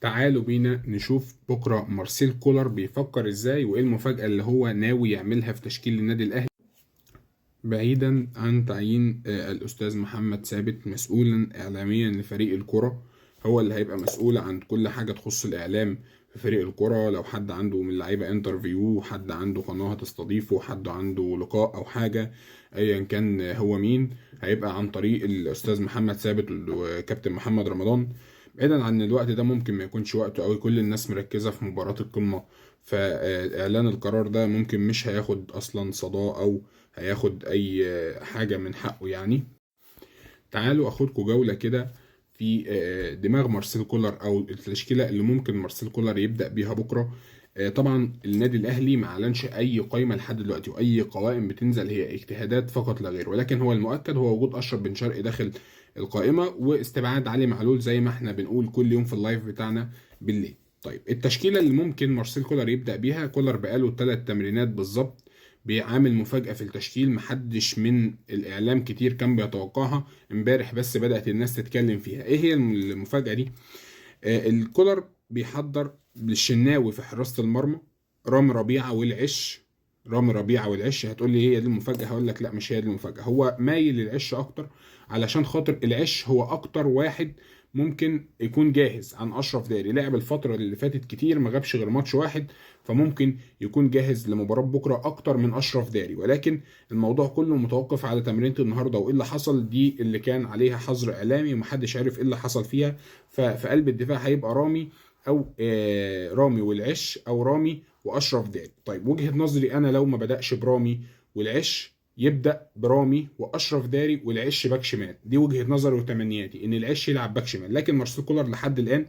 تعالوا بينا نشوف بكرة مارسيل كولر بيفكر ازاي وايه المفاجأة اللي هو ناوي يعملها في تشكيل النادي الأهلي، بعيدا عن تعيين الأستاذ محمد ثابت مسؤولا إعلاميا لفريق الكرة. هو اللي هيبقى مسؤول عن كل حاجة تخص الإعلام في فريق الكرة. لو حد عنده من اللعيبة انترفيو، حد عنده قناة هتستضيفه، حد عنده لقاء أو حاجة، أيا كان هو مين، هيبقى عن طريق الأستاذ محمد ثابت وكابتن محمد رمضان. بعيدا عن الوقت ده ممكن ما يكونش وقته قوي، كل الناس مركزة في مباراة القمة، فإعلان القرار ده ممكن مش هياخد أصلا صدى أو هياخد أي حاجة من حقه يعني. تعالوا أخدكوا جولة كده في دماغ مارسيل كولر أو التشكيلة اللي ممكن مارسيل كولر يبدأ بيها بكرة. طبعا النادي الأهلي ما اعلنش أي قائمة لحد دلوقتي، وأي قوائم بتنزل هي اجتهادات فقط لا غير، ولكن هو المؤكد هو وجود أشرف بن شرقي داخل القائمة واستبعاد علي معلول زي ما احنا بنقول كل يوم في اللايف بتاعنا بالليل. طيب التشكيلة اللي ممكن مارسيل كولر يبدأ بيها، كولر بقاله 3 تمرينات بالظبط بيعامل مفاجأة في التشكيل، محدش من الإعلام كتير كان بيتوقعها. امبارح بس بدأت الناس تتكلم فيها. ايه هي المفاجأة دي؟ الكولر بيحضر للشناوي في حراسة المرمى، رامي ربيعة والعش. رامي ربيعة والعش، هتقول لي هي دي المفاجأة؟ هقول لك لا، مش هي دي المفاجأة. هو مايل للعش اكتر، علشان خاطر العش هو اكتر واحد ممكن يكون جاهز عن اشرف داري. لعب الفترة اللي فاتت كتير، ما غابش غير ماتش واحد، فممكن يكون جاهز لمباراة بكرة اكتر من اشرف داري. ولكن الموضوع كله متوقف على تمرينة النهاردة وايه اللي حصل، دي اللي كان عليها حظر اعلامي ومحدش عارف ايه اللي حصل فيها. ففي قلب الدفاع هيبقى رامي او رامي والعش، او رامي واشرف داري. طيب وجهة نظري انا، لو ما بدأش برامي والعش يبدأ برامي واشرف داري والعش باك شمال. دي وجهة نظري وتمنياتي ان العش يلعب باك شمال. لكن مارسيل كولر لحد الان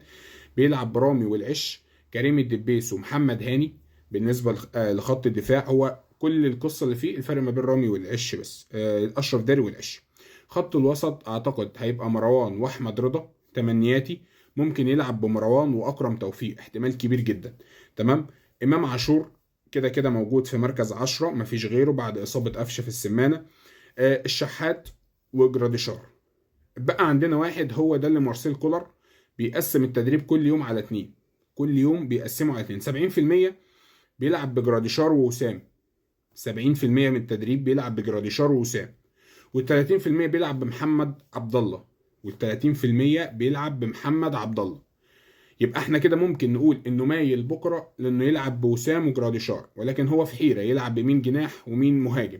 بيلعب برامي والعش، كريم الدبيس ومحمد هاني. بالنسبة لخط الدفاع، هو كل القصة اللي فيه الفرق ما بين رامي والعش بس، اشرف داري والعش. خط الوسط اعتقد هيبقى مروان واحمد رضا، تمنياتي ممكن يلعب بمروان واكرم توفيق، احتمال كبير جدا. تمام. امام عاشور كده كده موجود في مركز 10، مفيش غيره بعد اصابة قفشه في السمانة. الشحات وجراديشار. بقى عندنا واحد هو ده اللي مارسيل كولر بيقسم التدريب كل يوم على 2. كل يوم بيقسمه على 2. 70% بيلعب بجراديشار ووسام، 70% من التدريب بيلعب بجراديشار ووسام، وال30% بيلعب بمحمد عبد الله، وال30% بيلعب بمحمد عبد الله. يبقى احنا كده ممكن نقول انه مايل بكره لانه يلعب بوسام وجراديشار، ولكن هو في حيره يلعب بمين جناح ومين مهاجم.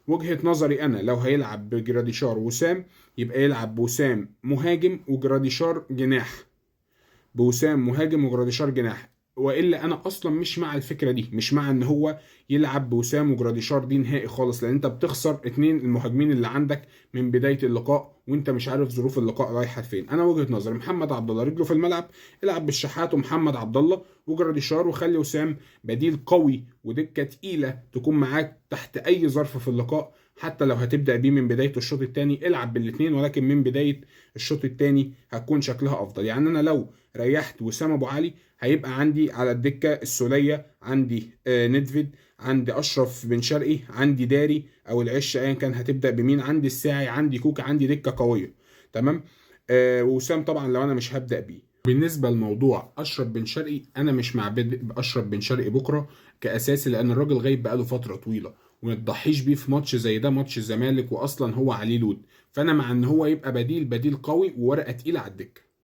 وجهة نظري انا، لو هيلعب بجراديشار وسام يبقى يلعب بوسام مهاجم وجراديشار جناح، بوسام مهاجم وجراديشار جناح. والا انا اصلا مش مع الفكره دي، مش مع ان هو يلعب بوسام وجراديشار دي نهائي خالص، لان انت بتخسر 2 المهاجمين اللي عندك من بدايه اللقاء وانت مش عارف ظروف اللقاء رايحه فين. انا وجهه نظري محمد عبد الله رجله في الملعب، العب بالشحات ومحمد عبد الله وجراديشار، وخلي وسام بديل قوي ودكه تقيله تكون معاك تحت اي ظرف في اللقاء. حتى لو هتبدا بيه من بدايه الشوط الثاني العب بالاثنين، ولكن من بدايه الشوط الثاني هتكون شكلها افضل. يعني انا لو ريحت وسام ابو علي هيبقى عندي على الدكه السوليه، عندي ندفيد، عندي اشرف بن شرقي، عندي داري او العش ايا كان هتبدا بمين، عندي الساعي، عندي كوكا، عندي دكه قويه. تمام. وسام طبعا لو انا مش هبدا بيه. بالنسبه لموضوع اشرف بن شرقي، انا مش مع اشرف بن شرقي بكره كاساسي، لان الراجل غايب بقاله فتره طويله، وما تضحيش بيه في ماتش زي ده، ماتش الزمالك واصلا هو عليه لود. فانا مع ان هو يبقى بديل قوي وورقه تقيله على الدكه.